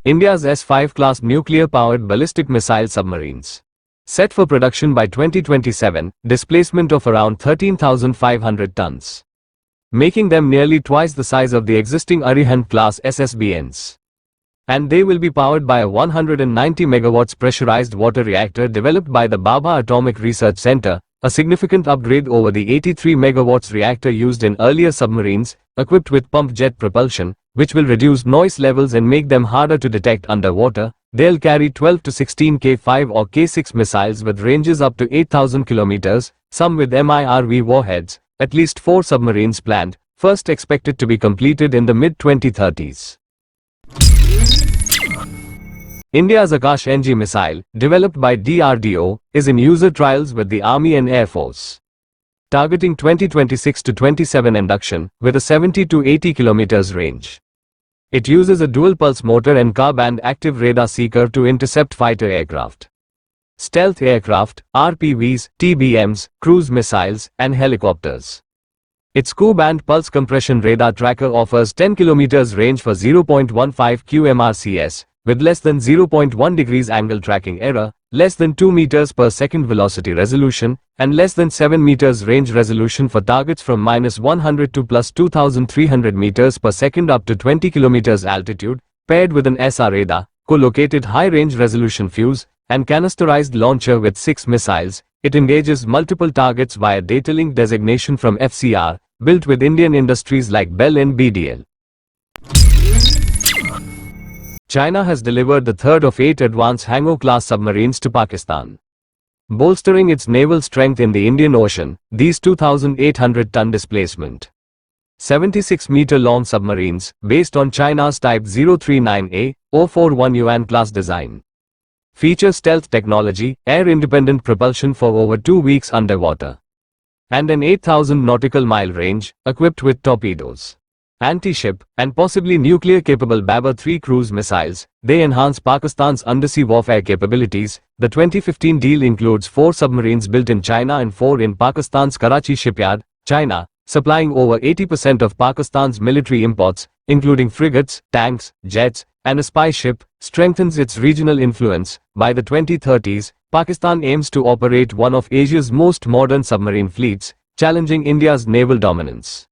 India's S-5 class nuclear-powered ballistic missile submarines. Set for production by 2027, displacement of around 13,500 tons. Making them nearly twice the size of the existing Arihant-class SSBNs. And they will be powered by a 190 megawatts pressurized water reactor developed by the Bhabha Atomic Research Center, a significant upgrade over the 83 megawatts reactor used in earlier submarines, equipped with pump jet propulsion, which will reduce noise levels and make them harder to detect underwater. They'll carry 12 to 16 K5 or K6 missiles with ranges up to 8,000 kilometers, some with MIRV warheads, at least 4 submarines planned, first expected to be completed in the mid-2030s. India's Akash-NG missile, developed by DRDO, is in user trials with the Army and Air Force. Targeting 2026 to 27 induction, with a 70 to 80 kilometers range. It uses a dual-pulse motor and Ka-band active radar seeker to intercept fighter aircraft, stealth aircraft, RPVs, TBMs, cruise missiles, and helicopters. Its Ku-band pulse compression radar tracker offers 10 km range for 0.15 qMRCS, with less than 0.1 degrees angle tracking error, less than 2 meters per second velocity resolution, and less than 7 meters range resolution for targets from -100 to +2,300 meters per second up to 20 kilometers altitude, paired with an SR radar, co-located high-range resolution fuse, and canisterized launcher with 6 missiles. It engages multiple targets via data link designation from FCR, built with Indian industries like Bell and BDL. China has delivered the third of 8 advanced Hangor-Class submarines to Pakistan. Bolstering its naval strength in the Indian Ocean, these 2,800-ton displacement, 76-meter-long submarines, based on China's Type 039A-041 Yuan-class design, feature stealth technology, air-independent propulsion for over 2 weeks underwater, and an 8,000 nautical mile range, equipped with torpedoes, anti-ship, and possibly nuclear-capable Babur-3 cruise missiles. They enhance Pakistan's undersea warfare capabilities. The 2015 deal includes 4 submarines built in China and 4 in Pakistan's Karachi shipyard, China, supplying over 80% of Pakistan's military imports, including frigates, tanks, jets, and a spy ship, strengthens its regional influence. By the 2030s, Pakistan aims to operate one of Asia's most modern submarine fleets, challenging India's naval dominance.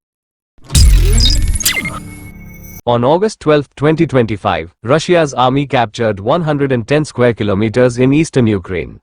On August 12, 2025, Russia's army captured 110 square kilometers in eastern Ukraine.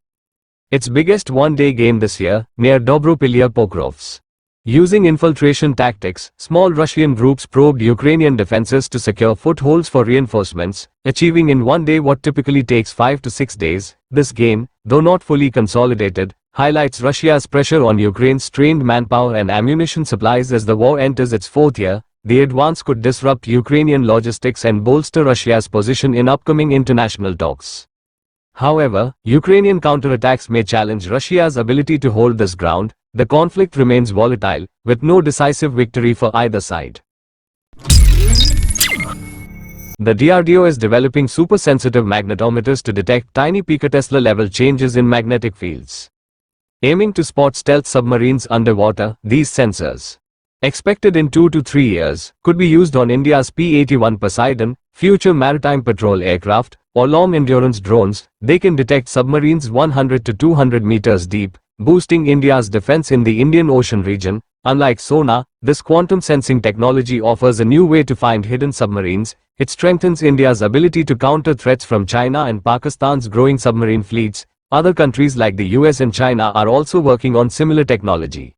Its biggest one-day gain this year, near Dobropilya-Pokrovsk. Using infiltration tactics, small Russian groups probed Ukrainian defenses to secure footholds for reinforcements, achieving in one day what typically takes 5 to 6 days. This gain, though not fully consolidated, highlights Russia's pressure on Ukraine's strained manpower and ammunition supplies as the war enters its 4th year. The advance could disrupt Ukrainian logistics and bolster Russia's position in upcoming international talks. However, Ukrainian counterattacks may challenge Russia's ability to hold this ground. The conflict remains volatile, with no decisive victory for either side. The DRDO is developing super-sensitive magnetometers to detect tiny picotesla-level changes in magnetic fields. Aiming to spot stealth submarines underwater, these sensors, expected in 2 to 3 years, could be used on India's P-81 Poseidon, future maritime patrol aircraft, or long-endurance drones. They can detect submarines 100 to 200 meters deep, boosting India's defense in the Indian Ocean region. Unlike sonar, this quantum sensing technology offers a new way to find hidden submarines. It strengthens India's ability to counter threats from China and Pakistan's growing submarine fleets. Other countries like the US and China are also working on similar technology.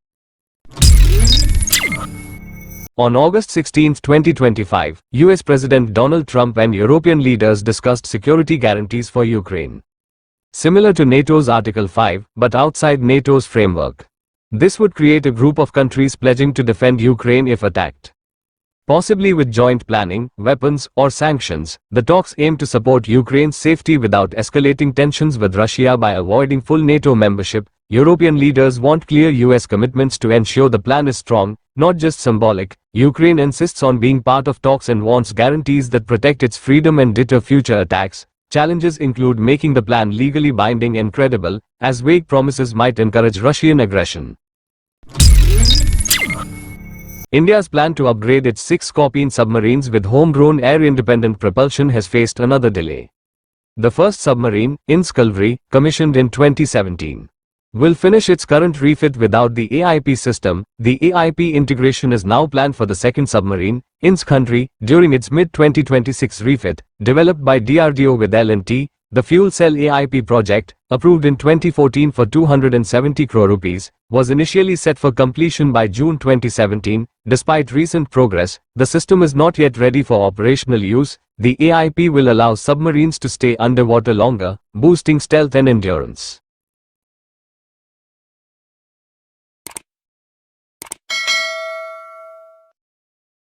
On August 16, 2025, US President Donald Trump and European leaders discussed security guarantees for Ukraine. Similar to NATO's Article 5, but outside NATO's framework. This would create a group of countries pledging to defend Ukraine if attacked. Possibly with joint planning, weapons, or sanctions. The talks aim to support Ukraine's safety without escalating tensions with Russia by avoiding full NATO membership. European leaders want clear US commitments to ensure the plan is strong, not just symbolic. Ukraine insists on being part of talks and wants guarantees that protect its freedom and deter future attacks. Challenges include making the plan legally binding and credible, as vague promises might encourage Russian aggression. India's plan to upgrade its 6 Scorpene submarines with homegrown air-independent propulsion has faced another delay. The first submarine, Scorpene, commissioned in 2017, will finish its current refit without the AIP system. The AIP integration is now planned for the second submarine, Scorpene, during its mid-2026 refit, developed by DRDO with L&T. The fuel cell AIP project, approved in 2014 for 270 crore rupees, was initially set for completion by June 2017. Despite recent progress, the system is not yet ready for operational use. The AIP will allow submarines to stay underwater longer, boosting stealth and endurance.